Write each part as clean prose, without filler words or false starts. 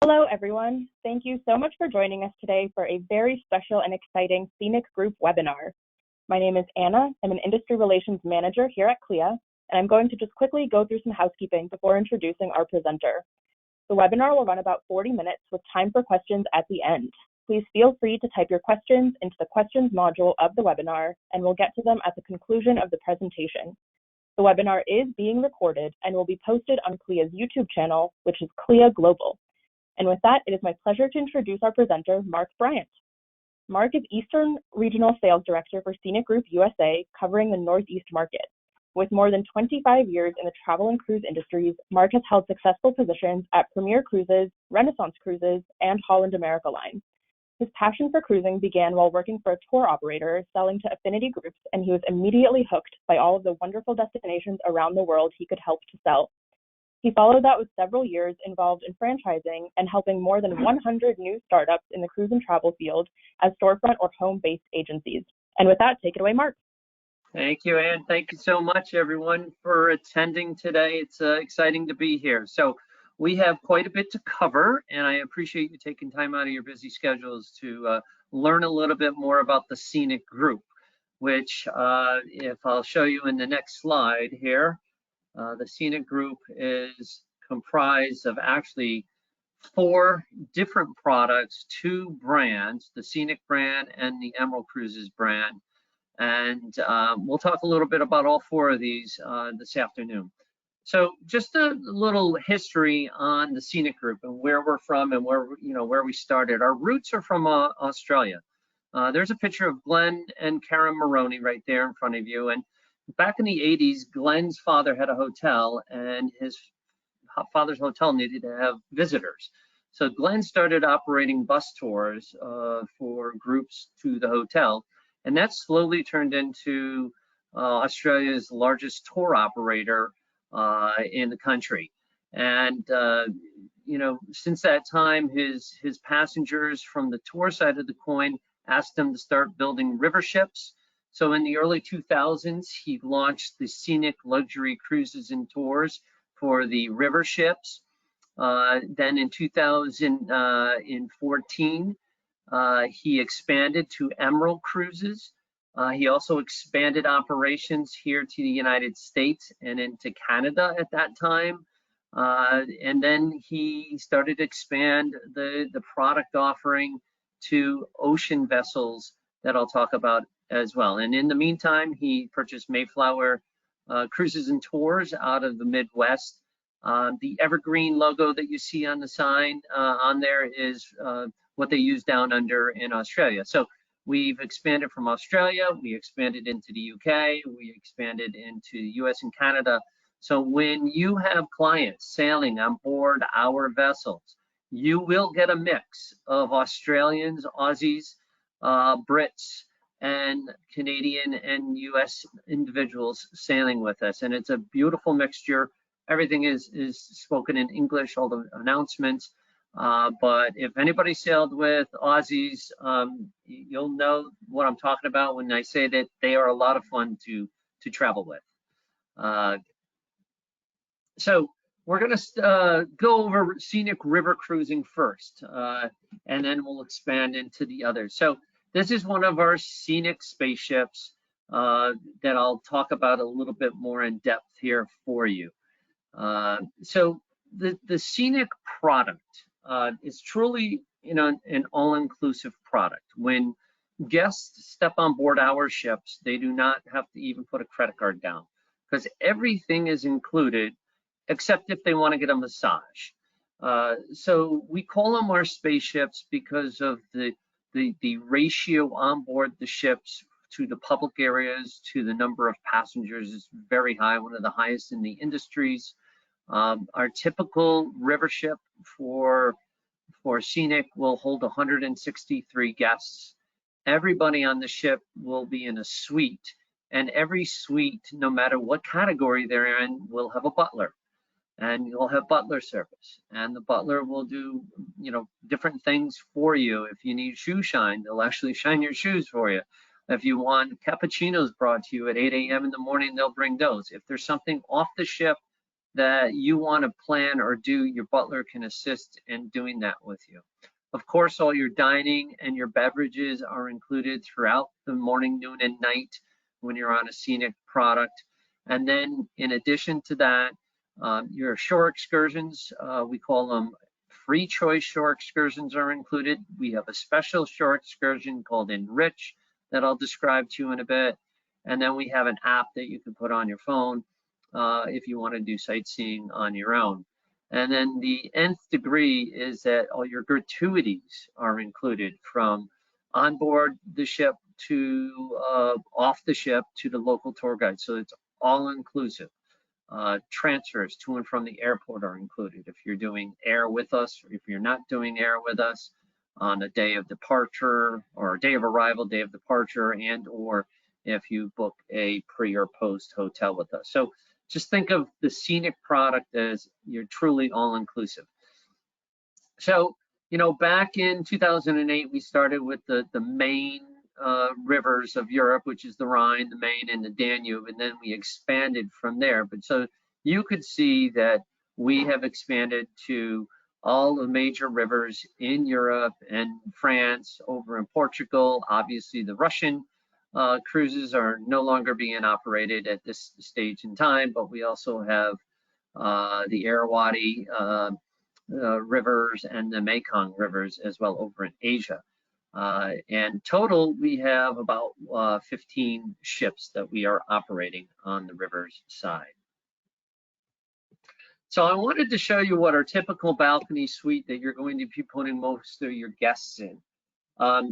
Hello, everyone. Thank you so much for joining us today for a very special and exciting Scenic Group webinar. My name is Anna. I'm an Industry Relations Manager here at CLIA, and I'm going to just quickly go through some housekeeping before introducing our presenter. The webinar will run about 40 minutes with time for questions at the end. Please feel free to type your questions into the questions module of the webinar, and we'll get to them at the conclusion of the presentation. The webinar is being recorded and will be posted on CLIA's YouTube channel, which is CLIA Global. And with that, it is my pleasure to introduce our presenter, Mark Bryant. Mark is Eastern Regional Sales Director for Scenic Group USA, covering the Northeast market. With more than 25 years in the travel and cruise industries, Mark has held successful positions at Premier Cruises, Renaissance Cruises, and Holland America Line. His passion for cruising began while working for a tour operator selling to affinity groups, and he was immediately hooked by all of the wonderful destinations around the world he could help to sell. He followed that with several years involved in franchising and helping more than 100 new startups in the cruise and travel field as storefront or home-based agencies. And with that, take it away, Mark. Thank you, Ann. Thank you so much, everyone, for attending today. It's exciting to be here. So we have quite a bit to cover, and I appreciate you taking time out of your busy schedules to learn a little bit more about the Scenic Group, which if I'll show you in the next slide here, the Scenic Group is comprised of actually 4 different products, 2 brands, the Scenic brand and the Emerald Cruises brand. And we'll talk a little bit about all 4 of these this afternoon. So just a little history on the Scenic Group and where we're from and where we started. Our roots are from Australia. There's a picture of Glenn and Karen Maroney right there in front of you. And back in the 80s, Glenn's father had a hotel, and his father's hotel needed to have visitors. So Glenn started operating bus tours for groups to the hotel, and that slowly turned into Australia's largest tour operator in the country. And since that time, his passengers from the tour side of the coin asked him to start building river ships. So in the early 2000s, he launched the Scenic Luxury Cruises and Tours for the river ships. Then in 2014, he expanded to Emerald Cruises. He also expanded operations here to the United States and into Canada at that time. And then he started to expand the product offering to ocean vessels that I'll talk about as well. And in the meantime, he purchased Mayflower Cruises and Tours out of the Midwest. The Evergreen logo that you see on the sign on there is what they use down under in Australia. So we've expanded from Australia, we expanded into the UK, we expanded into the US and Canada. So when you have clients sailing on board our vessels, you will get a mix of Australians, Aussies, Brits, and Canadian and US individuals sailing with us. And it's a beautiful mixture. Everything is spoken in English, all the announcements. But if anybody sailed with Aussies, you'll know what I'm talking about when I say that they are a lot of fun to travel with. So we're going to go over Scenic River Cruising first, and then we'll expand into the others. So this is one of our Scenic spaceships that I'll talk about a little bit more in depth here for you. So the Scenic product is truly an all-inclusive product. When guests step on board our ships, they do not have to even put a credit card down because everything is included except if they want to get a massage. So we call them our spaceships because of the ratio on board the ships to the public areas to the number of passengers is very high, one of the highest in the industries. Our typical river ship for Scenic will hold 163 guests. Everybody on the ship will be in a suite, and every suite, no matter what category they're in, will have a butler. And you'll have butler service, and the butler will do different things for you. If you need shoe shine, they'll actually shine your shoes for you. If you want cappuccinos brought to you at 8 a.m. in the morning, they'll bring those. If there's something off the ship that you want to plan or do, your butler can assist in doing that with you. Of course, all your dining and your beverages are included throughout the morning, noon, and night when you're on a Scenic product. And then in addition to that, your shore excursions, we call them free choice shore excursions, are included. We have a special shore excursion called Enrich that I'll describe to you in a bit. And then we have an app that you can put on your phone if you want to do sightseeing on your own. And then the nth degree is that all your gratuities are included, from on board the ship to off the ship to the local tour guide. So it's all inclusive. Transfers to and from the airport are included if you're doing air with us, or if you're not doing air with us on a day of departure, or a day of arrival, day of departure, and or if you book a pre or post hotel with us. So just think of the Scenic product as you're truly all inclusive. So, you know, back in 2008, we started with the main rivers of Europe, which is the Rhine, the Main, and the Danube, and then we expanded from there. But so you could see that we have expanded to all the major rivers in Europe and France, over in Portugal. Obviously, the Russian cruises are no longer being operated at this stage in time, but we also have the Irrawaddy rivers and the Mekong rivers as well over in Asia. And total, we have about 15 ships that we are operating on the rivers side. So I wanted to show you what our typical balcony suite that you're going to be putting most of your guests in.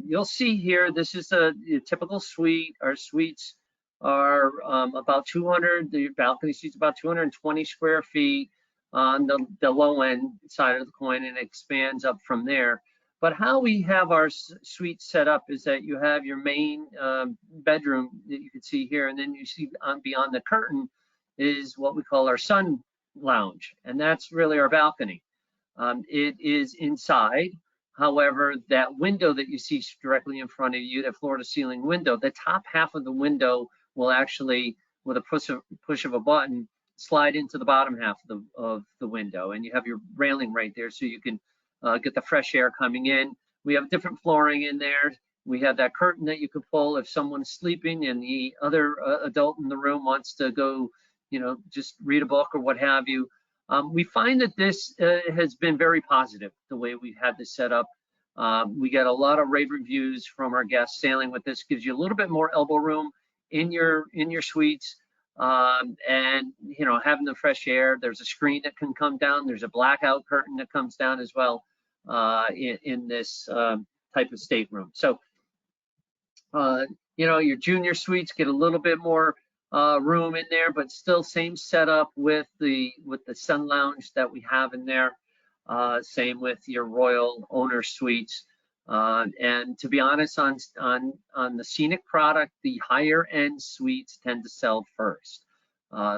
You'll see here, this is a typical suite. Our suites are about 200, the balcony suite's about 220 square feet on the low end side of the coin, and expands up from there. But how we have our suite set up is that you have your main bedroom that you can see here, and then you see beyond the curtain is what we call our sun lounge, and that's really our balcony. It is inside. However, that window that you see directly in front of you, that floor to ceiling window, the top half of the window will actually, with a push of a button, slide into the bottom half of the window, and you have your railing right there so you can get the fresh air coming in. We have different flooring in there. We have that curtain that you could pull if someone's sleeping and the other adult in the room wants to go, you know, just read a book or what have you. We find that this has been very positive, the way we've had this set up. We get a lot of rave reviews from our guests. Sailing with this gives you a little bit more elbow room in your suites, and you know, having the fresh air. There's a screen that can come down. There's a blackout curtain that comes down as well in this type of stateroom. So you know, your junior suites get a little bit more room in there, but still same setup with the sun lounge that we have in there. Same with your royal owner suites. And to be honest, on the Scenic product, the higher end suites tend to sell first.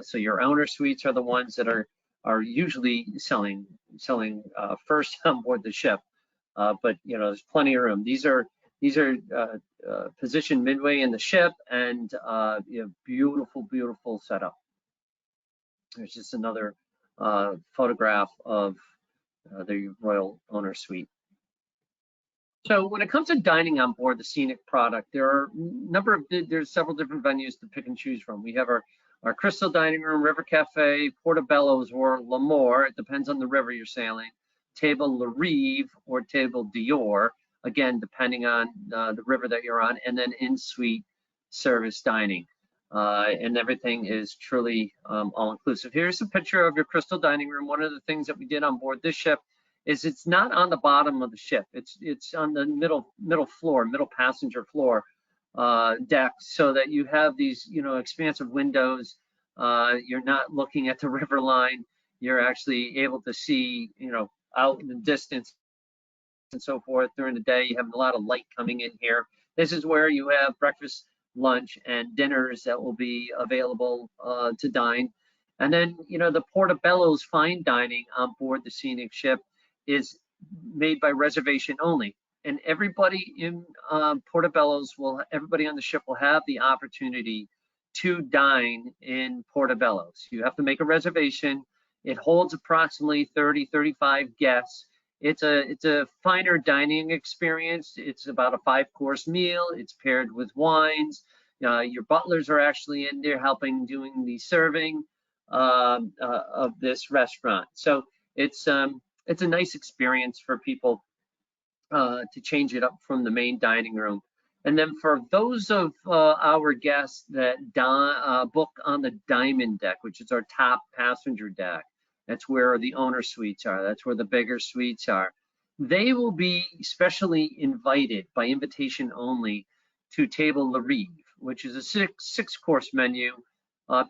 So your owner suites are the ones that are usually selling first on board the ship. But you know, there's plenty of room. These are positioned midway in the ship, and you know, beautiful setup. There's just another photograph of the royal owner suite. So when it comes to dining on board the Scenic product, there's several different venues to pick and choose from. We have our Crystal Dining Room, River Cafe, Portobellos, or L'Amour. It depends on the river you're sailing. Table La Rive or Table Dior, again, depending on the river that you're on, and then in-suite service dining. And everything is truly all-inclusive. Here's a picture of your Crystal Dining Room. One of the things that we did on board this ship is it's not on the bottom of the ship. It's on the middle floor, middle passenger floor deck, so that you have these, you know, expansive windows. You're not looking at the river line. You're actually able to see, you know, out in the distance and so forth. During the day, you have a lot of light coming in here. This is where you have breakfast, lunch, and dinners that will be available to dine. And then, you know, the Portobellos fine dining on board the Scenic ship is made by reservation only. And everybody in Portobellos everybody on the ship will have the opportunity to dine in Portobellos. You have to make a reservation. It holds approximately 30, 35 guests. It's a finer dining experience. It's about a 5-course meal. It's paired with wines. Your butlers are actually in there helping doing the serving of this restaurant. So it's a nice experience for people to change it up from the main dining room. And then for those of our guests that book on the Diamond deck, which is our top passenger deck, that's where the owner suites are, that's where the bigger suites are, they will be specially invited by invitation only to Table La Rive, which is a six-course menu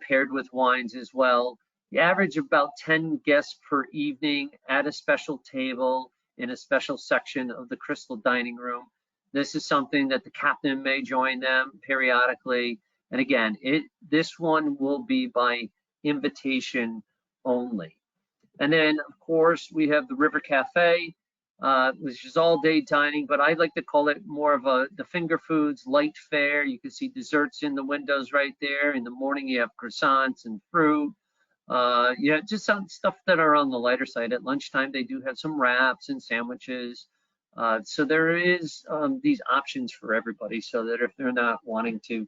paired with wines as well. The average of about 10 guests per evening at a special table in a special section of the Crystal Dining Room. This is something that the captain may join them periodically. And again, this one will be by invitation only. And then, of course, we have the River Cafe, which is all day dining, but I like to call it more of the finger foods, light fare. You can see desserts in the windows right there. In the morning, you have croissants and fruit. Just some stuff that are on the lighter side. At lunchtime, they do have some wraps and sandwiches. So there is these options for everybody, so that if they're not wanting to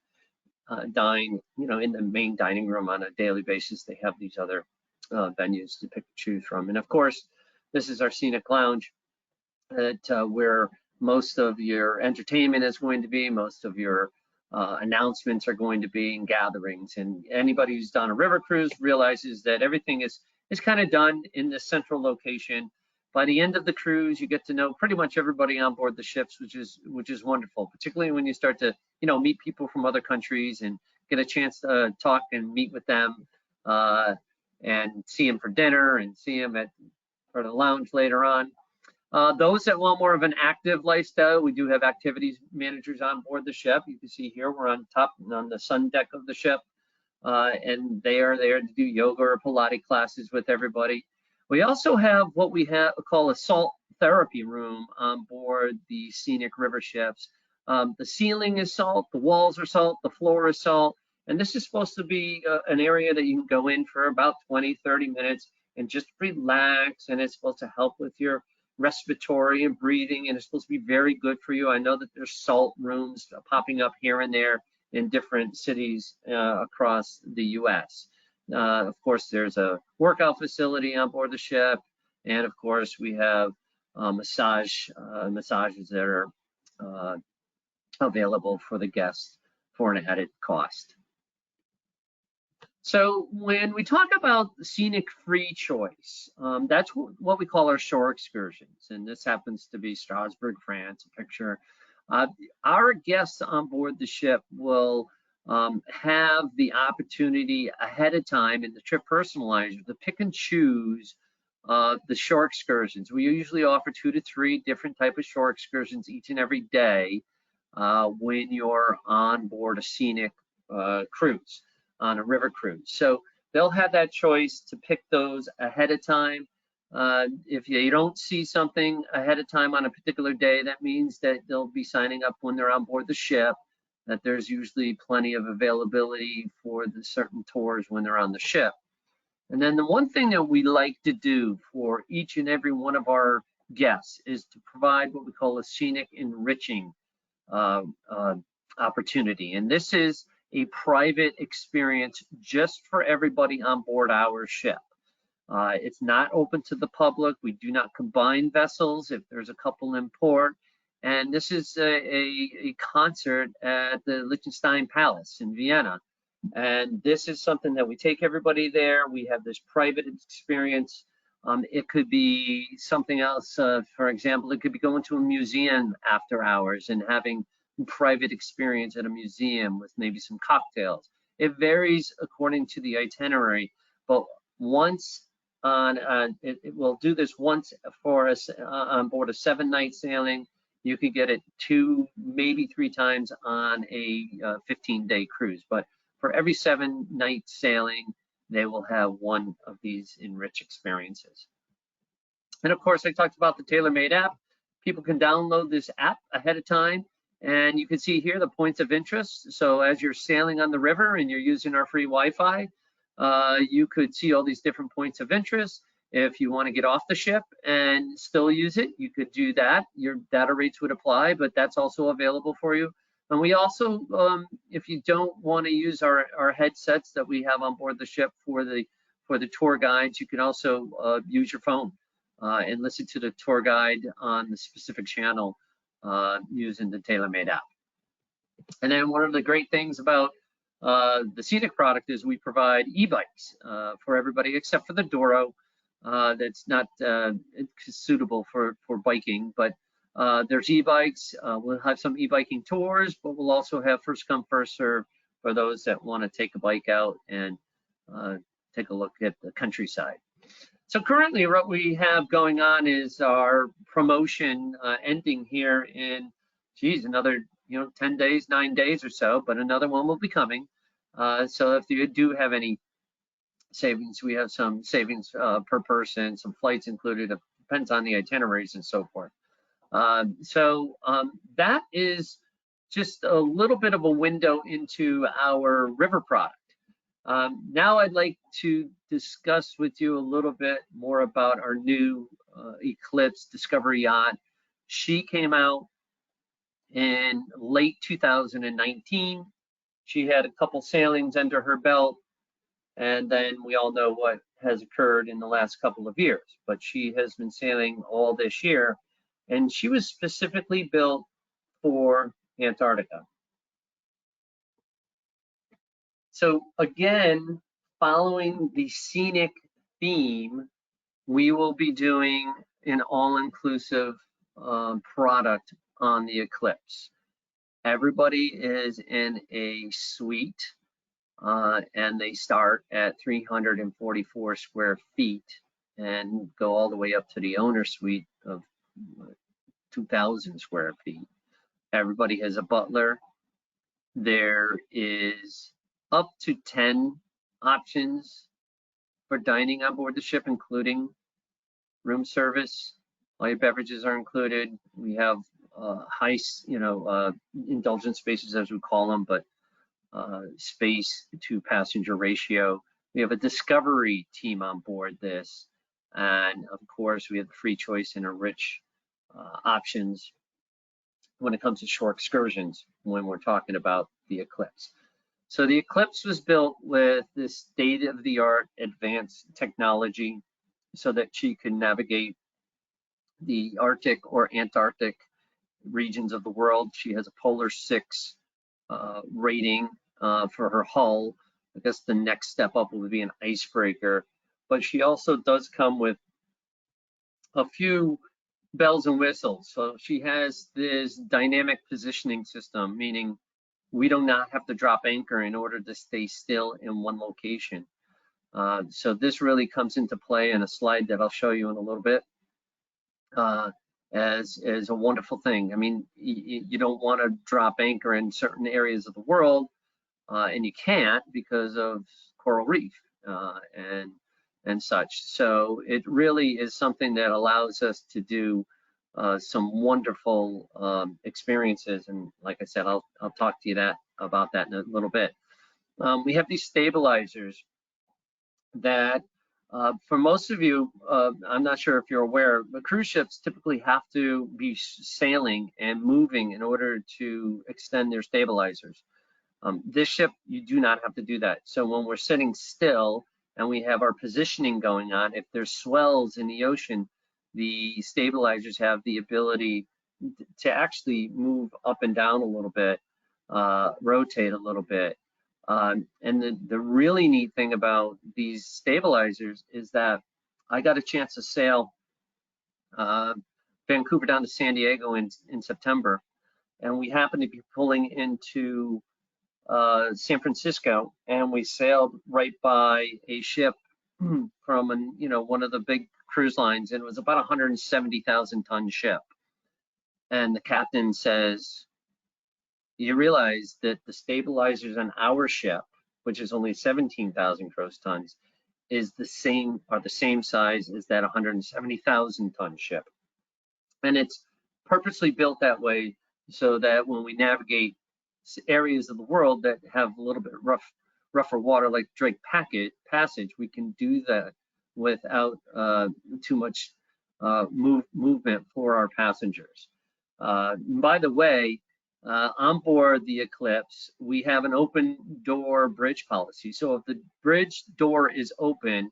dine, in the main dining room on a daily basis, they have these other venues to pick and choose from. And of course, this is our Scenic Lounge, where most of your entertainment is going to be, most of your announcements are going to be in gatherings. And anybody who's done a river cruise realizes that everything is kind of done in this central location. By the end of the cruise, you get to know pretty much everybody on board the ships, which is wonderful, particularly when you start to meet people from other countries and get a chance to talk and meet with them and see them for dinner and see them for the lounge later on. Those that want more of an active lifestyle, we do have activities managers on board the ship. You can see here we're on top on the sun deck of the ship, and they are there to do yoga or Pilates classes with everybody. We also have what we call a salt therapy room on board the Scenic River ships. The ceiling is salt, the walls are salt, the floor is salt, and this is supposed to be an area that you can go in for about 20, 30 minutes and just relax, and it's supposed to help with your respiratory and breathing, and it's supposed to be very good for you. I know that there's salt rooms popping up here and there in different cities across the U.S. Of course, there's a workout facility on board the ship, and of course, we have massages that are available for the guests for an added cost. So when we talk about Scenic Free Choice, that's what we call our shore excursions, and this happens to be Strasbourg, France, a picture. Our guests on board the ship will have the opportunity ahead of time in the trip personalizer to pick and choose the shore excursions. We usually offer 2 to 3 different types of shore excursions each and every day when you're on board a scenic cruise, on a river cruise. So they'll have that choice to pick those ahead of time. If you don't see something ahead of time on a particular day, that means that they'll be signing up when they're on board the ship, that there's usually plenty of availability for the certain tours when they're on the ship. And then the one thing that we like to do for each and every one of our guests is to provide what we call a scenic enriching opportunity. And this is a private experience just for everybody on board our ship. It's not open to the public. We do not combine vessels if there's a couple in port. And this is a concert at the Liechtenstein Palace in Vienna. And this is something that we take everybody there. We have this private experience. It could be something else. For example, it could be going to a museum after hours and having private experience at a museum with maybe some cocktails. It varies according to the itinerary, but once on it will do this once for us on board a 7-night sailing. You could get it 2, maybe 3 times on a 15-day cruise, but for every 7-night sailing, they will have one of these enriched experiences. And of course, I talked about the TaylorMade app. People can download this app ahead of time. And you can see here the points of interest. So as you're sailing on the river and you're using our free Wi-Fi, you could see all these different points of interest. If you want to get off the ship and still use it, you could do that. Your data rates would apply, but that's also available for you. And we also, if you don't want to use our headsets that we have on board the ship for the tour guides, you can also use your phone and listen to the tour guide on the specific channel using the TaylorMade app. And then one of the great things about the Scenic product is we provide e-bikes for everybody except for the Doro. That's not suitable for biking, but there's e-bikes. We'll have some e-biking tours, but we'll also have first come, first serve for those that want to take a bike out and take a look at the countryside. So currently what we have going on is our promotion ending here in, another 10 days, 9 days or so, but another one will be coming. So if you do have any savings, we have some savings per person, some flights included. It depends on the itineraries and so forth. That is just a little bit of a window into our river product. Now I'd like to discuss with you a little bit more about our new Eclipse Discovery yacht. She came out in late 2019. She had a couple sailings under her belt, and then we all know what has occurred in the last couple of years. But she has been sailing all this year, and she was specifically built for Antarctica. So again, following the Scenic theme, we will be doing an all-inclusive product on the Eclipse. Everybody is in a suite, and they start at 344 square feet and go all the way up to the owner suite of 2,000 square feet. Everybody has a butler. There is up to 10 options for dining on board the ship, including room service. All your beverages are included. We have high, indulgent spaces, as we call them, but space to passenger ratio. We have a discovery team on board this, and of course we have free choice and a rich options when it comes to shore excursions when we're talking about the Eclipse. So the Eclipse was built with this state-of-the-art advanced technology so that she can navigate the Arctic or Antarctic regions of the world. She has a Polar 6 rating for her hull. I guess the next step up would be an icebreaker, but she also does come with a few bells and whistles. So she has this dynamic positioning system, meaning we do not have to drop anchor in order to stay still in one location. So this really comes into play in a slide that I'll show you in a little bit as a wonderful thing. I mean, you don't want to drop anchor in certain areas of the world, and you can't because of coral reef and such. So it really is something that allows us to do some wonderful experiences. And like I said, I'll talk to you about that in a little bit. We have these stabilizers that for most of you, I'm not sure if you're aware, but cruise ships typically have to be sailing and moving in order to extend their stabilizers. This ship, you do not have to do that. So when we're sitting still and we have our positioning going on, if there's swells in the ocean, the stabilizers have the ability to actually move up and down a little bit, rotate a little bit. And the really neat thing about these stabilizers is that I got a chance to sail Vancouver down to San Diego in September, and we happened to be pulling into San Francisco, and we sailed right by a ship from one of the big cruise lines, and it was about 170,000 ton ship. And the captain says, you realize that the stabilizers on our ship, which is only 17,000 gross tons, are the same size as that 170,000 ton ship. And it's purposely built that way so that when we navigate areas of the world that have a little bit rough rougher water like Drake Passage, we can do that without too much movement for our passengers. By the way, on board the Eclipse, we have an open door bridge policy. So if the bridge door is open,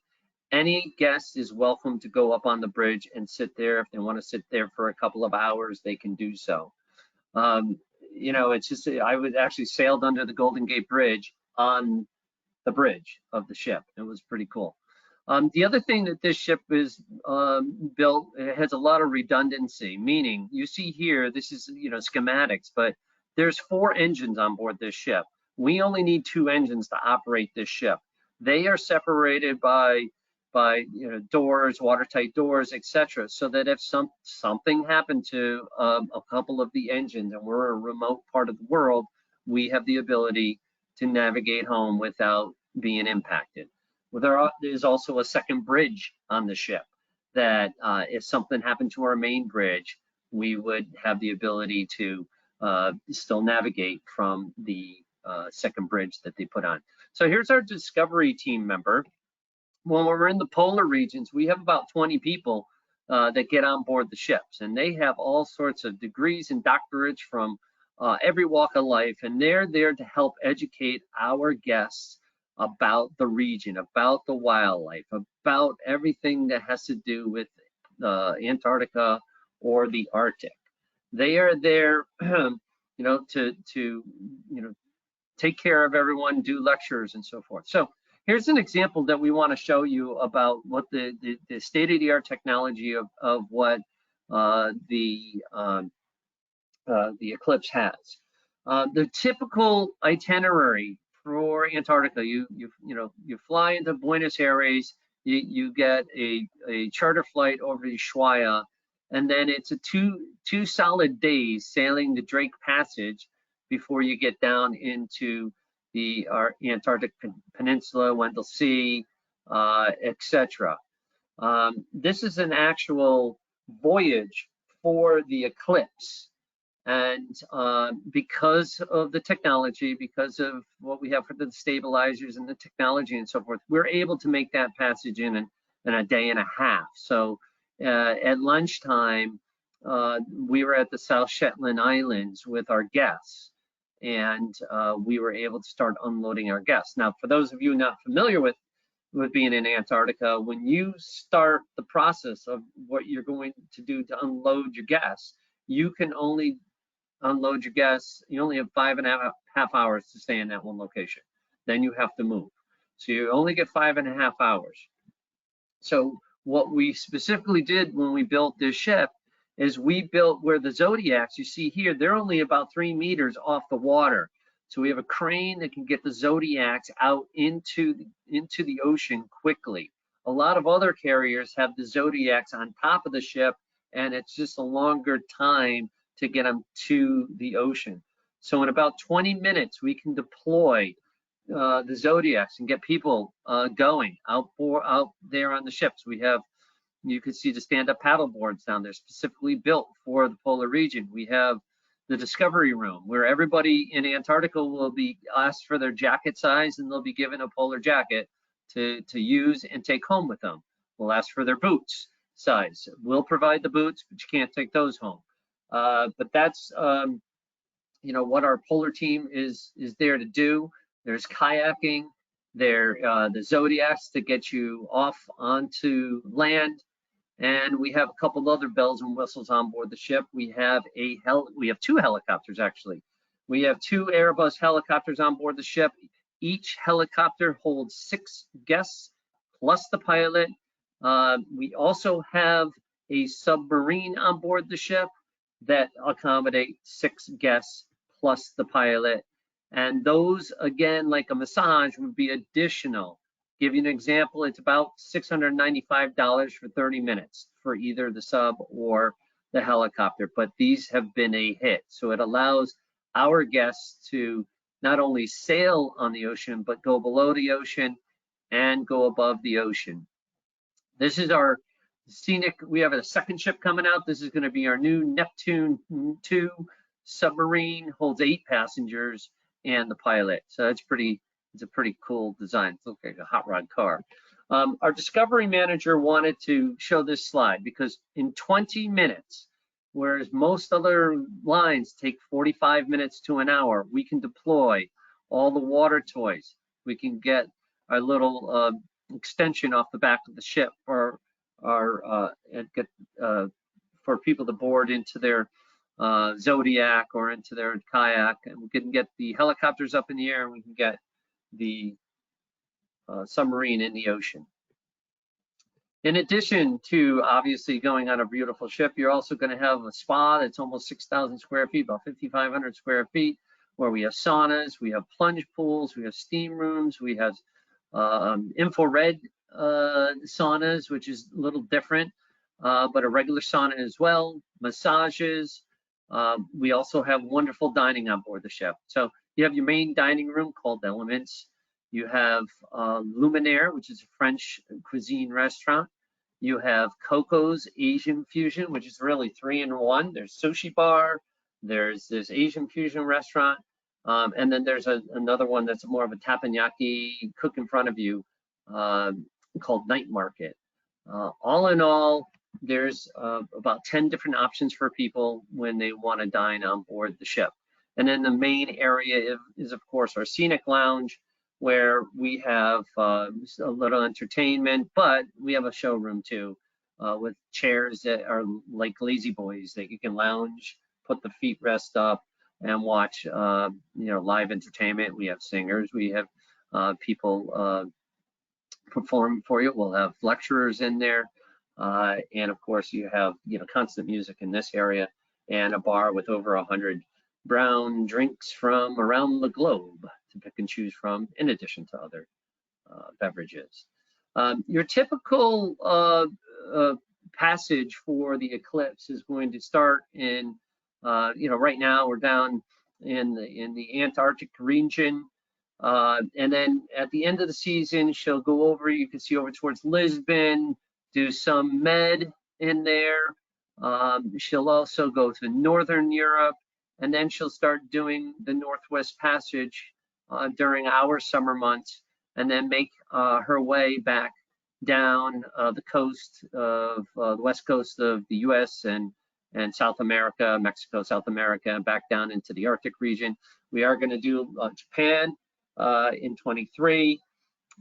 any guest is welcome to go up on the bridge and sit there. If they want to sit there for a couple of hours, they can do so. You know, it's just, I was actually sailed under the Golden Gate Bridge on the bridge of the ship. It was pretty cool. The other thing that this ship is built, it has a lot of redundancy, meaning you see here, this is, you know, schematics, but there's 4 engines on board this ship. We only need 2 engines to operate this ship. They are separated by you know, doors, watertight doors, etc., so that if something happened to a couple of the engines and we're a remote part of the world, we have the ability to navigate home without being impacted. Well, there is also a second bridge on the ship that if something happened to our main bridge, we would have the ability to still navigate from the second bridge that they put on. So here's our Discovery team member. When we're in the polar regions, we have about 20 people that get on board the ships, and they have all sorts of degrees and doctorates from every walk of life, and they're there to help educate our guests about the region, about the wildlife, about everything that has to do with Antarctica or the Arctic. They are there, you know, to you know, take care of everyone, do lectures and so forth. So here's an example that we want to show you about what the state-of-the-art technology of what the Eclipse has. The typical itinerary for Antarctica, you fly into Buenos Aires, you get a charter flight over to Ushuaia, and then it's a two solid days sailing the Drake Passage before you get down into the Antarctic Peninsula, Weddell Sea, etc. This is an actual voyage for the Eclipse. And because of the technology, because of what we have for the stabilizers and the technology and so forth, we're able to make that passage in a day and a half. So at lunchtime, we were at the South Shetland Islands with our guests, and we were able to start unloading our guests. Now, for those of you not familiar with being in Antarctica, when you start the process of what you're going to do to unload your guests, you can only unload your guests. You only have 5.5 hours to stay in that one location. Then you have to move. So you only get 5.5 hours. So what we specifically did when we built this ship is we built where the Zodiacs, you see here, they're only about 3 meters off the water. So we have a crane that can get the Zodiacs out into the ocean quickly. A lot of other carriers have the Zodiacs on top of the ship, and it's just a longer time to get them to the ocean. So in about 20 minutes, we can deploy the Zodiacs and get people going out there on the ships. We have, you can see the stand-up paddle boards down there, specifically built for the polar region. We have the Discovery Room, where everybody in Antarctica will be asked for their jacket size, and they'll be given a polar jacket to use and take home with them. We'll ask for their boots size. We'll provide the boots, but you can't take those home. But that's you know, what our polar team is there to do. There's kayaking, the Zodiacs to get you off onto land, and we have a couple other bells and whistles on board the ship. We have we have 2 helicopters actually. We have 2 Airbus helicopters on board the ship. Each helicopter holds 6 guests plus the pilot. We also have a submarine on board the ship that accommodate 6 guests plus the pilot. And those, again, like a massage, would be additional. Give you an example, it's about $695 for 30 minutes for either the sub or the helicopter, but these have been a hit. So it allows our guests to not only sail on the ocean, but go below the ocean and go above the ocean. This is our Scenic. We have a second ship coming out. This is going to be our new Neptune 2 submarine, holds 8 passengers and the pilot. So that's pretty It's a pretty cool design. It looks like a hot rod car. Our discovery manager wanted to show this slide because in 20 minutes, whereas most other lines take 45 minutes to an hour, we can deploy all the water toys. We can get our little extension off the back of the ship for people to board into their Zodiac or into their kayak, and we can get the helicopters up in the air, and we can get the submarine in the ocean. In addition to obviously going on a beautiful ship, you're also going to have a spa that's almost 6,000 square feet, about 5,500 square feet, where we have saunas, we have plunge pools, we have steam rooms, we have infrared saunas, which is a little different, but a regular sauna as well, massages. We also have wonderful dining on board the ship. So you have your main dining room called Elements. You have Luminaire, which is a French cuisine restaurant. You have Coco's Asian Fusion, which is really 3-in-1. There's sushi bar, there's this Asian fusion restaurant, and then there's another one that's more of a teppanyaki, cook in front of you, called Night Market. All in all, there's about 10 different options for people when they want to dine on board the ship. And then the main area is of course, our Scenic Lounge, where we have a little entertainment, but we have a showroom too, with chairs that are like lazy boys that you can lounge, put the feet rest up, and watch live entertainment. We have singers, we have people perform for you. We'll have lecturers in there, and of course you have constant music in this area, and a bar with over 100 brown drinks from around the globe to pick and choose from, in addition to other beverages. Your typical passage for the eclipse is going to start in, right now we're down in the Antarctic region, and then at the end of the season, she'll go over, you can see over towards Lisbon, do some Med in there. She'll also go to Northern Europe, and then she'll start doing the Northwest Passage during our summer months, and then make her way back down the coast of the west coast of the US and South America, Mexico, South America, and back down into the Arctic region. We are going to do Japan in 23,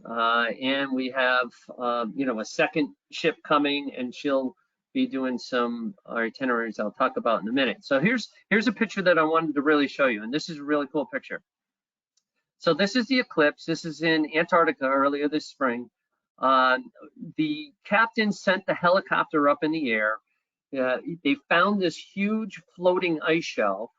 and we have a second ship coming, and she'll be doing some itineraries I'll talk about in a minute. So here's a picture that I wanted to really show you, and this is a really cool picture. So this is the eclipse. This is in Antarctica earlier this spring. The captain sent the helicopter up in the air. They found this huge floating ice shelf,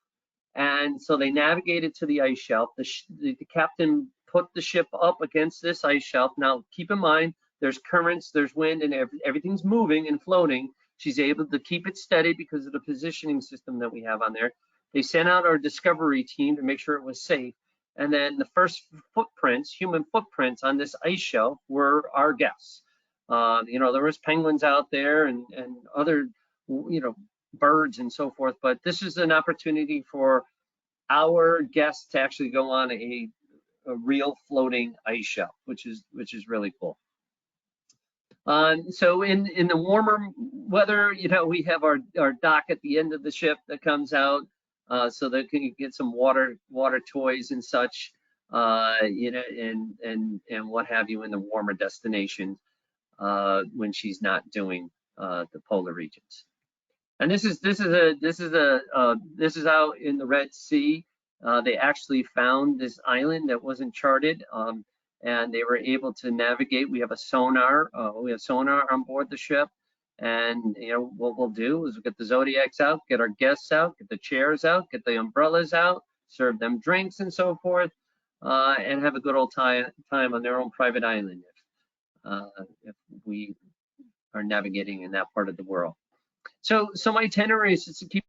and so they navigated to the ice shelf. The captain put the ship up against this ice shelf. Now, keep in mind, there's currents, there's wind, and everything's moving and floating. She's able to keep it steady because of the positioning system that we have on there. They sent out our discovery team to make sure it was safe. And then the first footprints, human footprints on this ice shelf were our guests. There was penguins out there and other, birds and so forth. But this is an opportunity for our guests to actually go on a real floating ice shelf, which is really cool. So in the warmer weather, we have our dock at the end of the ship that comes out, so that you can get some water toys and such, and what have you in the warmer destinations when she's not doing the polar regions. And this is out in the Red Sea. They actually found this island that wasn't charted. And they were able to navigate. We have a sonar. We have sonar on board the ship, and what we'll do is we'll get the Zodiacs out, get our guests out, get the chairs out, get the umbrellas out, serve them drinks and so forth, and have a good old time on their own private island if we are navigating in that part of the world. So some itineraries just to keep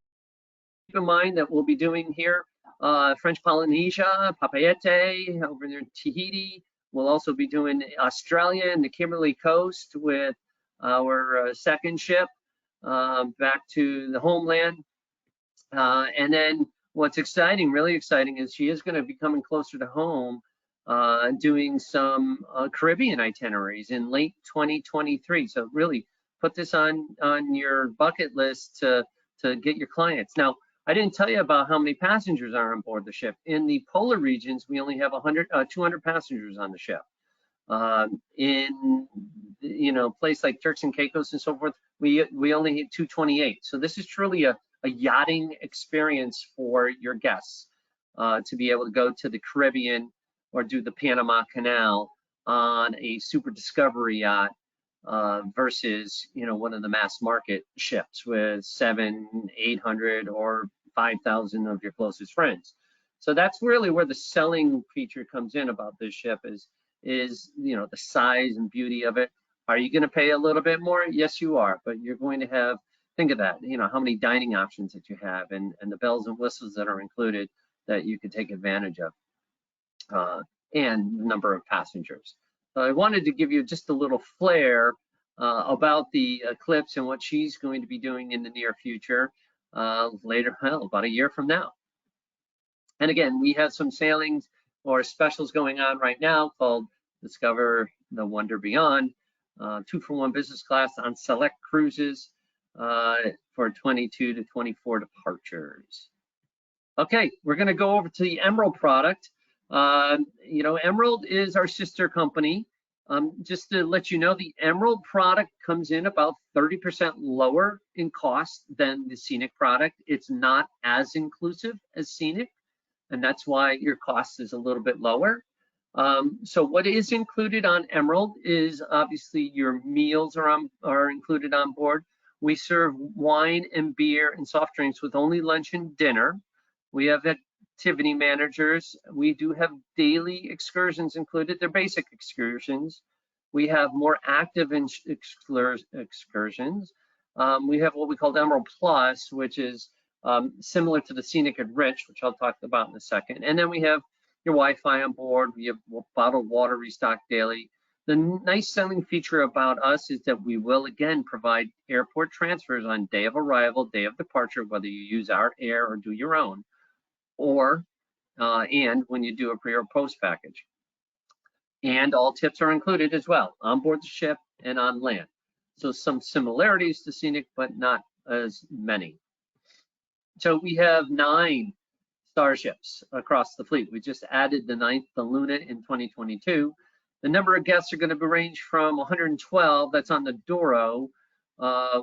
in mind that we'll be doing here: French Polynesia, Papeete, over near Tahiti. We'll also be doing Australia and the Kimberley Coast with our second ship back to the homeland. And then what's exciting, really exciting, is she is going to be coming closer to home doing some Caribbean itineraries in late 2023. So really put this on your bucket list to get your clients. Now, I didn't tell you about how many passengers are on board the ship. In the polar regions, we only have 200 passengers on the ship. In place like Turks and Caicos and so forth, we only hit 228. So this is truly a yachting experience for your guests to be able to go to the Caribbean or do the Panama Canal on a Super Discovery yacht versus one of the mass market ships with 700, 800, or 5,000 of your closest friends. So that's really where the selling feature comes in about this ship is the size and beauty of it. Are you going to pay a little bit more? Yes, you are, but you're going to have, think of that, how many dining options that you have and the bells and whistles that are included that you could take advantage of, and the number of passengers. So I wanted to give you just a little flair about the Eclipse and what she's going to be doing in the near future, about a year from now. And again, we have some sailings or specials going on right now called Discover the Wonder Beyond, 2-for-1 business class on select cruises for 22 to 24 departures. Okay, we're going to go over to the Emerald product. Emerald is our sister company. Just to let you know, the Emerald product comes in about 30% lower in cost than the Scenic product. It's not as inclusive as Scenic, and that's why your cost is a little bit lower. So what is included on Emerald is obviously your meals are included on board. We serve wine and beer and soft drinks with only lunch and dinner. We have activity managers. We do have daily excursions included. They're basic excursions. We have more active excursions. We have what we call Emerald Plus, which is similar to the Scenic and Rich, which I'll talk about in a second. And then we have your Wi-Fi on board. We have bottled water restocked daily. The nice selling feature about us is that we will again provide airport transfers on day of arrival, day of departure, whether you use our air or do your own, or and when you do a pre or post package. And all tips are included as well on board the ship and on land. So some similarities to Scenic, but not as many. So we have 9 starships across the fleet. We just added the 9th, the Luna, in 2022. The number of guests are going to range from 112, that's on the Doro,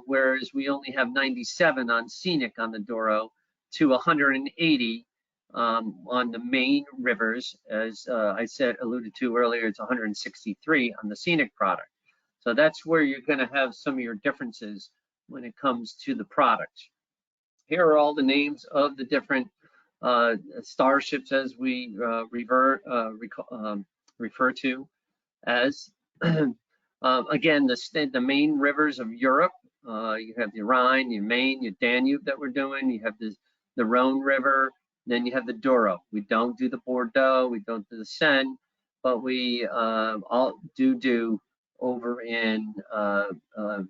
whereas we only have 97 on Scenic on the Doro, to 180 on the main rivers. As I alluded to earlier, it's 163 on the Scenic product. So that's where you're going to have some of your differences when it comes to the product. Here are all the names of the different starships as we refer to as. Again, the main rivers of Europe. You have the Rhine, your Main, your Danube that we're doing. You have the Rhone River. Then you have the Douro. We don't do the Bordeaux. We don't do the Seine, but we all do over in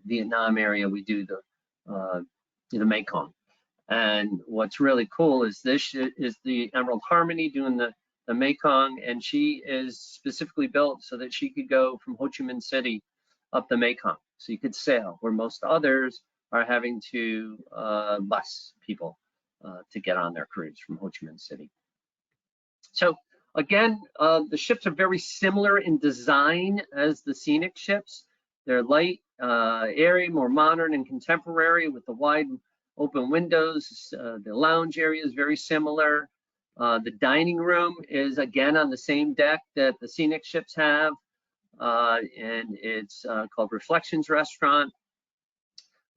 Vietnam area. We do the Mekong. And what's really cool is this is the Emerald Harmony doing the Mekong, and she is specifically built so that she could go from Ho Chi Minh City up the Mekong. So you could sail, where most others are having to bus people to get on their cruise from Ho Chi Minh City. So again, the ships are very similar in design as the Scenic ships. They're light, airy, more modern and contemporary with the wide open windows. The lounge area is very similar. The dining room is again on the same deck that the Scenic ships have, and it's called Reflections Restaurant.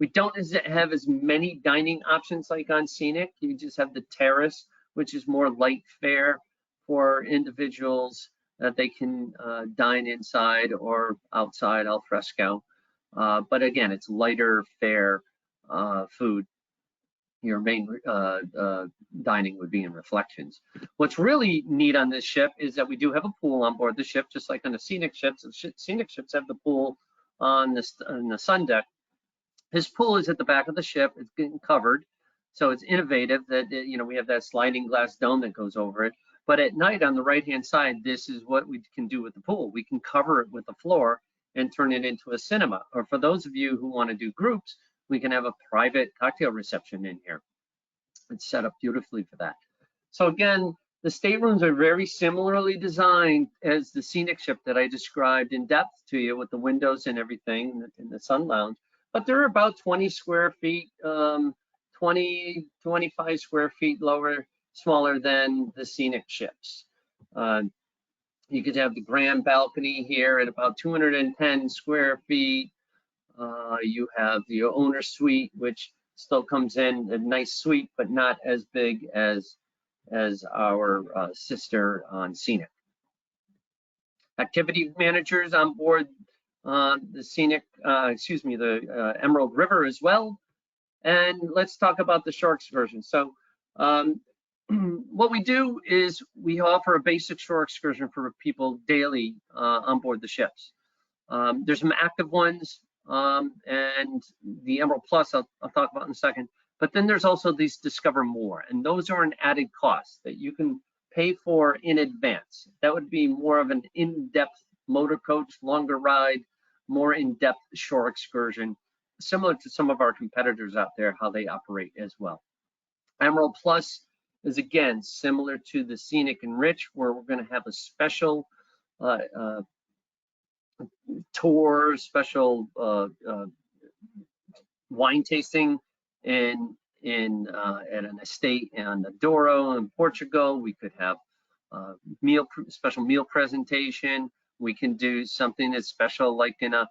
We don't have as many dining options like on Scenic. You just have the terrace, which is more light fare for individuals that they can dine inside or outside al fresco. But again, it's lighter fare food. Your main dining would be in Reflections. What's really neat on this ship is that we do have a pool on board the ship, just like on the Scenic ships. The Scenic ships have the pool on the sun deck. His pool is at the back of the ship. It's getting covered, so it's innovative that we have that sliding glass dome that goes over it. But at night on the right-hand side, this is what we can do with the pool. We can cover it with the floor and turn it into a cinema. Or for those of you who want to do groups, we can have a private cocktail reception in here. It's set up beautifully for that. So again, the staterooms are very similarly designed as the Scenic ship that I described in depth to you with the windows and everything in the sun lounge, but they're about 20 square feet, 20, 25 square feet smaller than the Scenic ships. You could have the grand balcony here at about 210 square feet. You have the owner suite, which still comes in a nice suite, but not as big as our sister on Scenic. Activity managers on board the Scenic, the Emerald River as well. And let's talk about the shore excursion. So what we do is we offer a basic shore excursion for people daily on board the ships. There's some active ones, and the Emerald Plus I'll talk about in a second. But then there's also these Discover More, and those are an added cost that you can pay for in advance. That would be more of an in-depth motor coach, longer ride, more in-depth shore excursion, similar to some of our competitors out there, how they operate as well. Emerald Plus is, again, similar to the Scenic and Rich, where we're going to have a special tour, special wine tasting at an estate in Douro in Portugal. We could have special meal presentation. We can do something that's special, like in a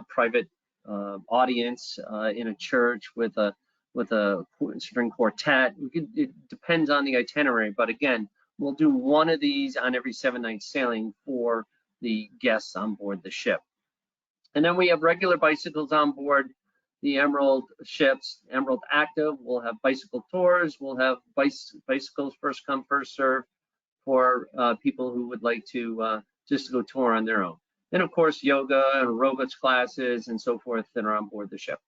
private audience in a church with a string quartet. It depends on the itinerary, but again, we'll do one of these on every 7-night sailing for the guests on board the ship. And then we have regular bicycles on board the Emerald ships. Emerald Active, we'll have bicycle tours. We'll have bicycles first come, first serve for people who would like to just go tour on their own. And of course, yoga and aerobics classes and so forth that are on board the ship.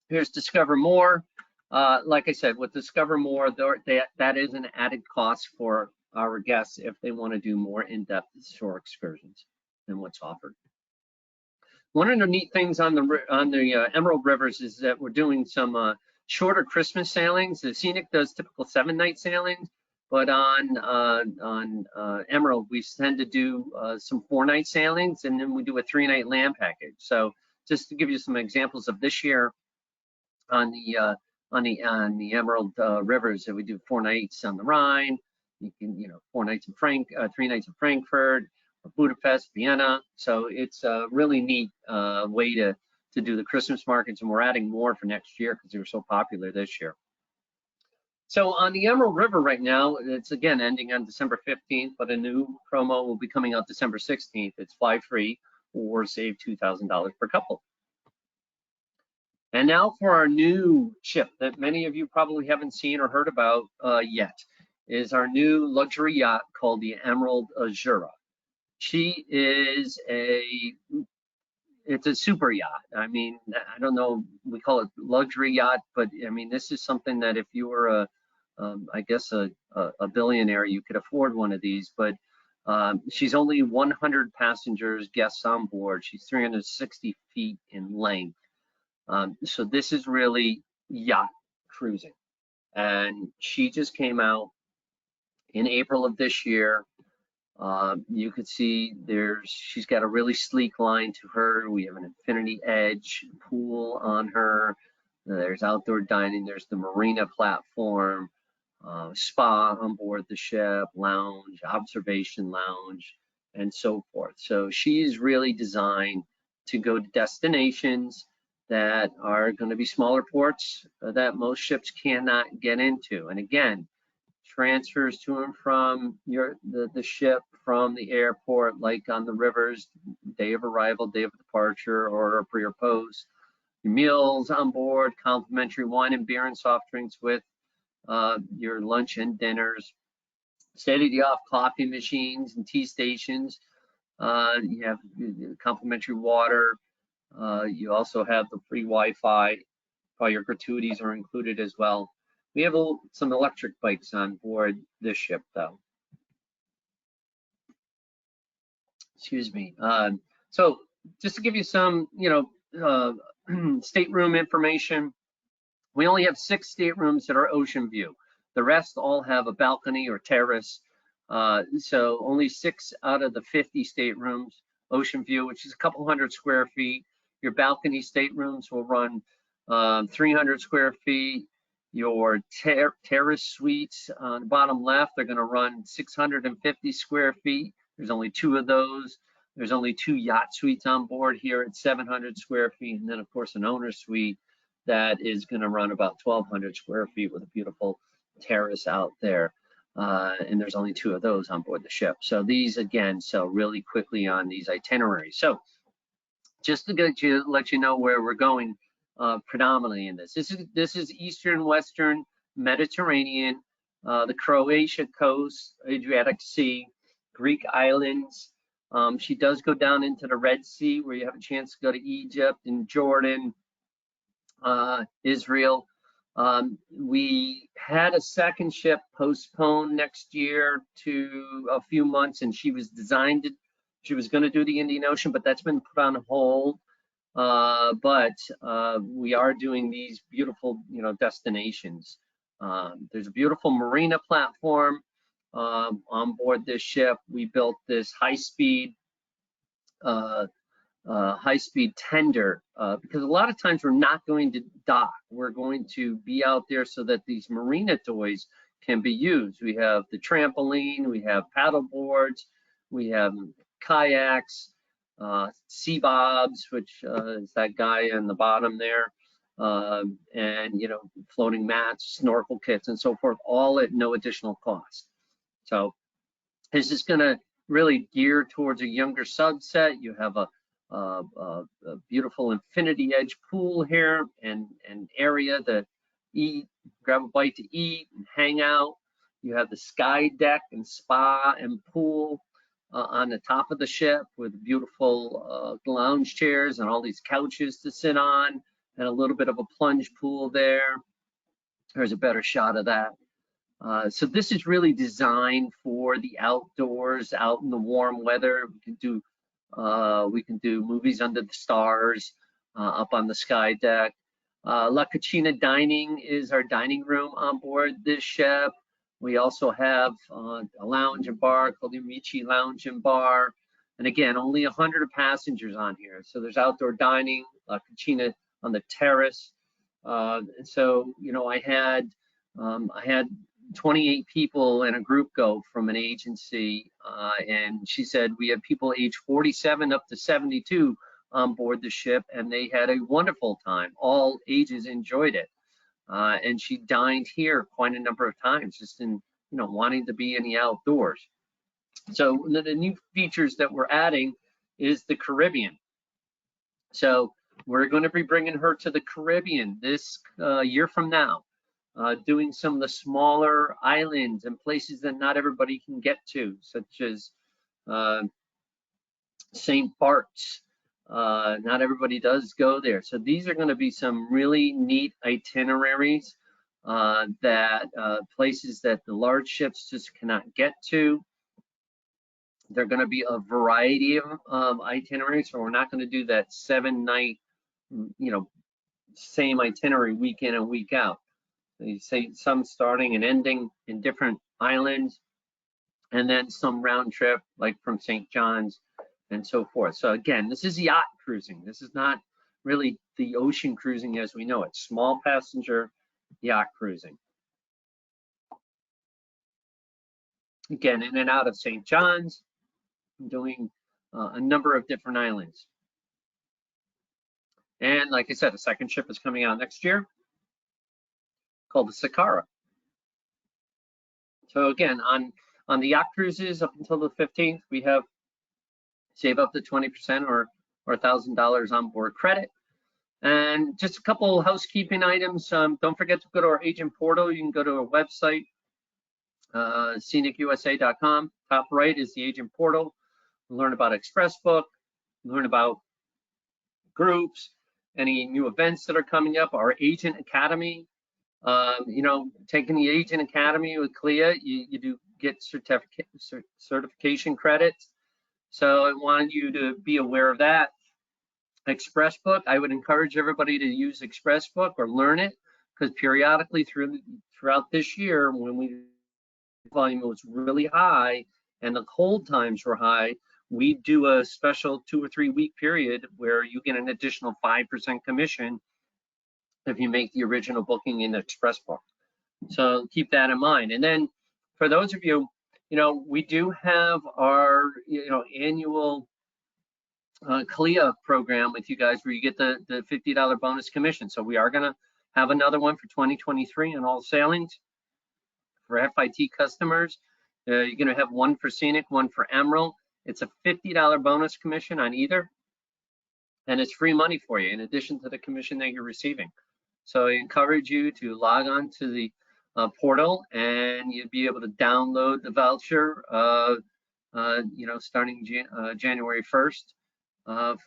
Here's Discover More. Like I said, with Discover More, that is an added cost for our guests if they want to do more in-depth shore excursions than what's offered. One of the neat things on the Emerald Rivers is that we're doing some shorter Christmas sailings. The Scenic does typical 7-night sailings, but on Emerald we tend to do some 4-night sailings, and then we do a 3-night land package. So just to give you some examples of this year on the Emerald Rivers, that we do 4 nights on the Rhine. You can, 4 nights in 3 nights in Frankfurt, Budapest, Vienna. So it's a really neat way to do the Christmas markets, and we're adding more for next year because they were so popular this year. So on the Emerald River right now, it's again ending on December 15th, but a new promo will be coming out December 16th. It's fly free or save $2,000 per couple. And now for our new ship that many of you probably haven't seen or heard about yet, is our new luxury yacht called the Emerald Azura. She is it's a super yacht. I mean, I don't know, we call it luxury yacht, but I mean, this is something that if you were I guess a billionaire, you could afford one of these, but she's only 100 passengers, guests on board. She's 360 feet in length. So this is really yacht cruising. And she just came out in April of this year. You could see she's got a really sleek line to her. We have an infinity edge pool on her. There's outdoor dining. There's the marina platform, spa on board the ship, lounge, observation lounge, and so forth. So she's really designed to go to destinations that are going to be smaller ports that most ships cannot get into. And again, transfers to and from the ship from the airport, like on the rivers, day of arrival, day of departure, or pre or post. Your meals on board, complimentary wine and beer and soft drinks with your lunch and dinners. State-of-the-art coffee machines and tea stations. You have complimentary water. You also have the free Wi-Fi. All your gratuities are included as well. We have some electric bikes on board this ship, though. Excuse me. So just to give you some, stateroom information, we only have 6 staterooms that are ocean view. The rest all have a balcony or terrace. So only 6 out of the 50 staterooms, ocean view, which is a couple hundred square feet. Your balcony staterooms will run 300 square feet. Your terrace suites on the bottom left are going to run 650 square feet. There's only 2 of those. There's only 2 yacht suites on board here at 700 square feet. And then, of course, an owner's suite that is going to run about 1,200 square feet with a beautiful terrace out there. And there's only 2 of those on board the ship. So these, again, sell really quickly on these itineraries. So just to let you know where we're going predominantly in this. This is Eastern Western Mediterranean, the Croatia coast, Adriatic Sea, Greek islands. She does go down into the Red Sea where you have a chance to go to Egypt and Jordan, Israel. We had a second ship postponed next year to a few months, and she was going to do the Indian Ocean, but that's been put on hold. But we are doing these beautiful, destinations. There's a beautiful marina platform on board this ship. We built this high-speed tender because a lot of times we're not going to dock. We're going to be out there so that these marina toys can be used. We have the trampoline, we have paddle boards, we have kayaks, sea bobs, which is that guy on the bottom there, and floating mats, snorkel kits, and so forth, all at no additional cost. So this is going to really gear towards a younger subset. You have a beautiful infinity edge pool here and an area to eat, grab a bite to eat and hang out. You have the sky deck and spa and pool on the top of the ship with beautiful lounge chairs and all these couches to sit on and a little bit of a plunge pool there. There's a better shot of that. So this is really designed for the outdoors, out in the warm weather. We can do movies under the stars, up on the sky deck. La Cucina Dining is our dining room on board this ship. We also have a lounge and bar called the Amici Lounge and Bar. And again, only 100 passengers on here. So there's outdoor dining, La Cucina on the terrace. So, I had 28 people in a group go from an agency, and she said we have people age 47 up to 72 on board the ship, and they had a wonderful time. All ages enjoyed it, and she dined here quite a number of times, just in wanting to be in the outdoors. So one of the new features that we're adding is the Caribbean. So we're going to be bringing her to the Caribbean this year from now. Doing some of the smaller islands and places that not everybody can get to, such as St. Bart's. Not everybody does go there. So these are going to be some really neat itineraries places that the large ships just cannot get to. They're going to be a variety of itineraries, so we're not going to do that 7-night, same itinerary week in and week out. You say some starting and ending in different islands, and then some round trip, like from St. John's and so forth. So again, this is yacht cruising. This is not really the ocean cruising as we know it. Small passenger yacht cruising. Again, in and out of St. John's, doing a number of different islands. And like I said, a second ship is coming out next year, called the Sakara. So again, on the yacht cruises up until the 15th, we have save up to 20% or $1,000 on board credit. And just a couple housekeeping items. Don't forget to go to our agent portal. You can go to our website, scenicusa.com. Top right is the agent portal. Learn about Expressbook, learn about groups, any new events that are coming up, our agent academy. You know, taking the Agent Academy with CLIA, you do get certification credits. So I wanted you to be aware of that. Expressbook, I would encourage everybody to use Expressbook or learn it, because periodically throughout this year, when volume was really high and the hold times were high, we do a special 2 or 3 week period where you get an additional 5% commission if you make the original booking in Expressbook. So keep that in mind. And then for those of you, you know, we do have our, you know, annual CLIA program with you guys where you get the $50 bonus commission. So we are going to have another one for 2023 on all sailings for FIT customers. You're going to have one for Scenic, one for Emerald. It's a $50 bonus commission on either, and it's free money for you in addition to the commission that you're receiving. So I encourage you to log on to the portal, and you'll be able to download the voucher, you know, starting January 1st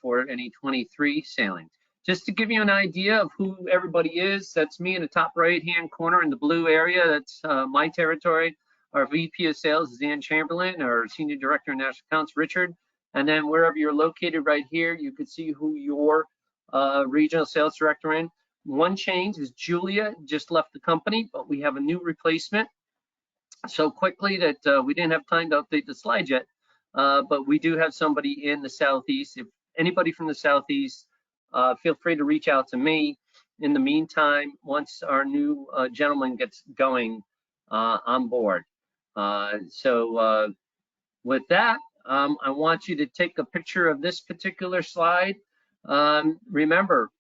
for any 23 sailings. Just to give you an idea of who everybody is, that's me in the top right-hand corner in the blue area. That's my territory. Our VP of Sales is Ann Chamberlain, our Senior Director of National Accounts, Richard. And then wherever you're located right here, you can see who your Regional Sales Director in. One change is Julia just left the company, but we have a new replacement so quickly that we didn't have time to update the slide yet. But we do have somebody in the Southeast. If anybody from the Southeast, feel free to reach out to me. In the meantime, once our new gentleman gets going on board. With that, I want you to take a picture of this particular slide. Remember,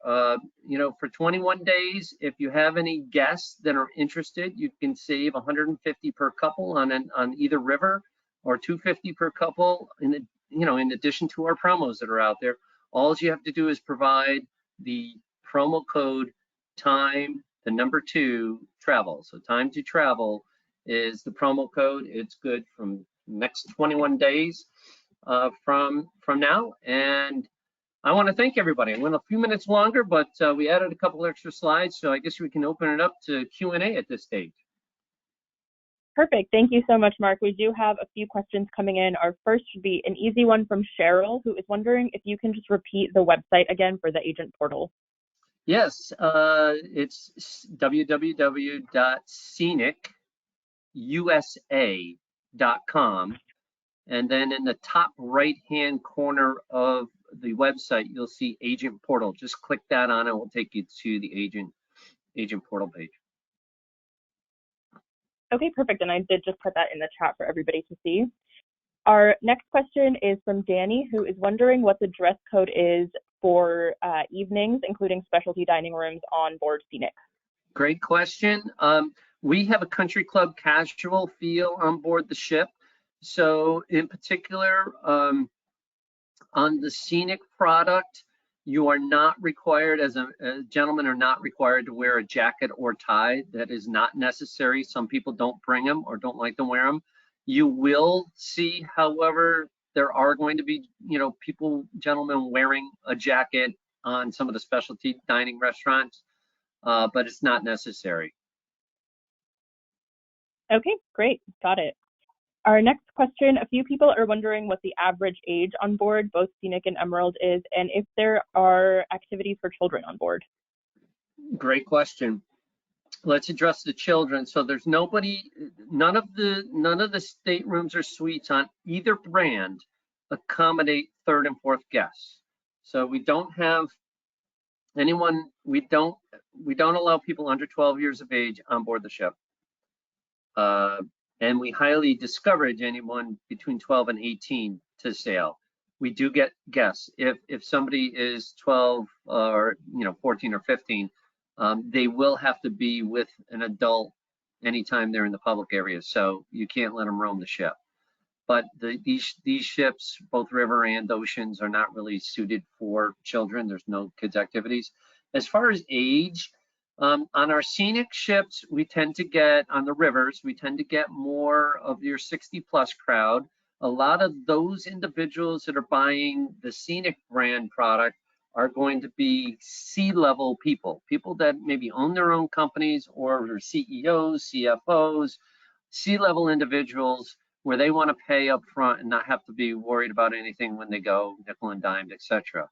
you know, for 21 days, if you have any guests that are interested, you can save $150 per couple on either river, or $250 per couple in addition to our promos that are out there. All you have to do is provide the promo code time, the number 2, travel. So time to travel is the promo code. It's good from next 21 days from now. And I want to thank everybody. I went a few minutes longer, but we added a couple extra slides, so I guess we can open it up to Q&A at this stage. Perfect. Thank you so much, Mark. We do have a few questions coming in. Our first should be an easy one from Cheryl, who is wondering if you can just repeat the website again for the agent portal. Yes, it's www.scenicusa.com. And then in the top right-hand corner of the website, you'll see Agent Portal. Just click that on, and it will take you to the Agent Portal page. Okay, perfect. And I did just put that in the chat for everybody to see. Our next question is from Danny, who is wondering what the dress code is for evenings, including specialty dining rooms on board Scenic. Great question. We have a country club casual feel on board the ship. So in particular, on the Scenic product, you are not required, as a gentleman, are not required to wear a jacket or tie. That is not necessary. Some people don't bring them or don't like to wear them. You will see, however, there are going to be, you know, gentlemen wearing a jacket on some of the specialty dining restaurants, but it's not necessary. Okay, great. Got it. Our next question, a few people are wondering what the average age on board both Scenic and Emerald is, and if there are activities for children on board. Great question. Let's address the children. So there's none of the staterooms or suites on either brand accommodate 3rd and 4th guests. So we don't have anyone, we don't allow people under 12 years of age on board the ship. And we highly discourage anyone between 12 and 18 to sail. We do get guests. If somebody is 12 or 14 or 15, they will have to be with an adult anytime they're in the public area. So you can't let them roam the ship. But these ships, both river and oceans, are not really suited for children. There's no kids activities. As far as age, on our Scenic ships, we tend to get, on the rivers, we tend to get more of your 60+ crowd. A lot of those individuals that are buying the Scenic brand product are going to be C-level people, people that maybe own their own companies or are CEOs, CFOs, C-level individuals where they want to pay up front and not have to be worried about anything when they go nickel and dimed, etc.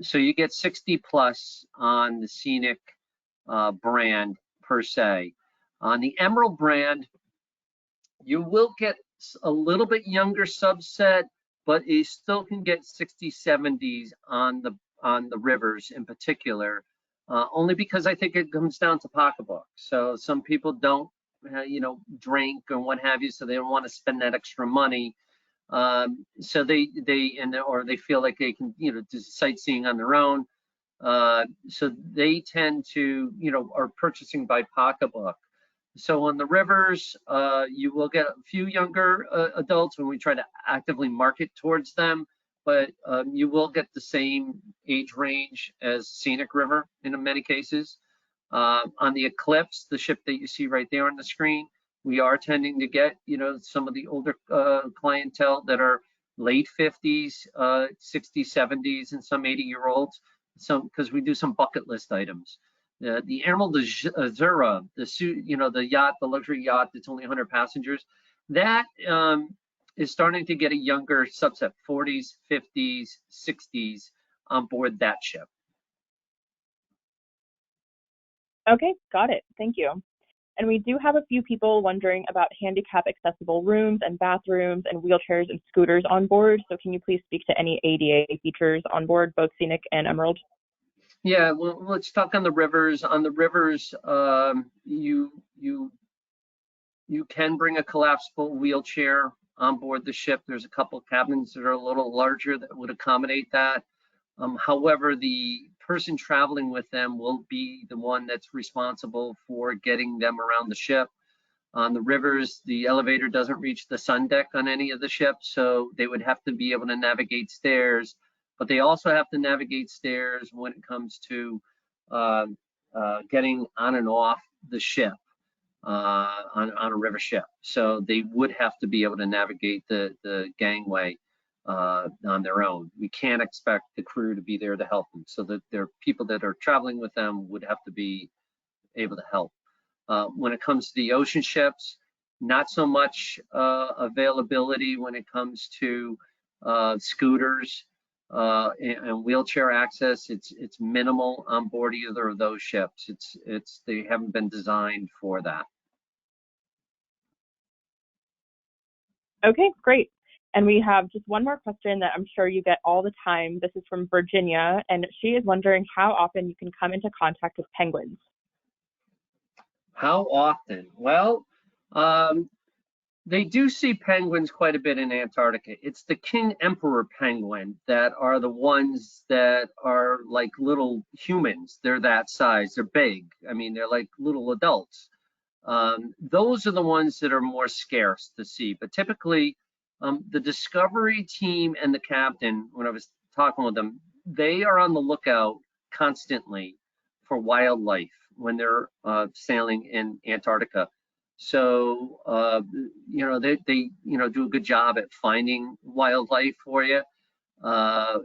So you get 60 plus on the Scenic brand per se. On the Emerald brand, you will get a little bit younger subset, but you still can get 60s, 70s on the rivers in particular, only because I think it comes down to pocketbook. So some people don't, drink and what have you, so they don't want to spend that extra money. So or they feel like they can, do sightseeing on their own. So they tend to, are purchasing by pocketbook. So on the rivers, you will get a few younger adults when we try to actively market towards them, but you will get the same age range as Scenic River in many cases. On the Eclipse, the ship that you see right there on the screen, we are tending to get, some of the older clientele that are late 50s, 60s, 70s, and some 80-year-olds. Because we do some bucket list items. The Emerald Azura, the yacht, the luxury yacht that's only 100 passengers, that is starting to get a younger subset, 40s, 50s, 60s on board that ship. Okay, got it. Thank you. And we do have a few people wondering about handicap accessible rooms and bathrooms and wheelchairs and scooters on board. So can you please speak to any ADA features on board, both Scenic and Emerald? Yeah, well, let's talk on the rivers. On the rivers, you can bring a collapsible wheelchair on board the ship. There's a couple cabins that are a little larger that would accommodate that. However, the person traveling with them will be the one that's responsible for getting them around the ship. On the rivers, the elevator doesn't reach the sun deck on any of the ships, so they would have to be able to navigate stairs, but they also have to navigate stairs when it comes to getting on and off the ship on a river ship. So they would have to be able to navigate the gangway on their own. We can't expect the crew to be there to help them, so that their people that are traveling with them would have to be able to help. When it comes to the ocean ships, not so much availability when it comes to scooters and wheelchair access. It's minimal on board either of those ships. They haven't been designed for that. Okay, great. And we have just one more question that I'm sure you get all the time. This is from Virginia, and she is wondering how often you can come into contact with penguins. How often? Well, they do see penguins quite a bit in Antarctica. It's the king emperor penguin that are the ones that are like little humans. They're that size. They're big. I mean, they're like little adults. Those are the ones that are more scarce to see. But typically, the Discovery team and the captain, when I was talking with them, they are on the lookout constantly for wildlife when they're sailing in Antarctica. So they do a good job at finding wildlife for you.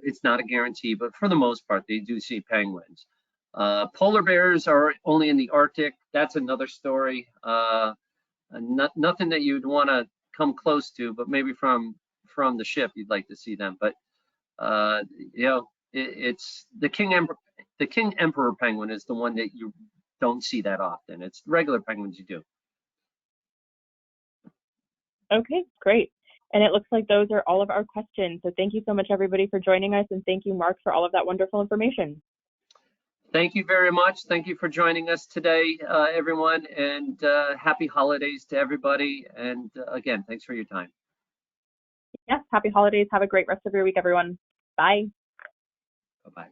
It's not a guarantee, but for the most part, they do see penguins. Polar bears are only in the Arctic. That's another story. Nothing that you'd want to come close to, but maybe from the ship you'd like to see them. But it's the king emperor penguin is the one that you don't see that often. It's regular penguins you do. Okay, great. And it looks like those are all of our questions. So thank you so much, everybody, for joining us. And thank you, Mark, for all of that wonderful information. Thank you very much. Thank you for joining us today, everyone. And happy holidays to everybody. And again, thanks for your time. Yes, happy holidays. Have a great rest of your week, everyone. Bye. Bye-bye.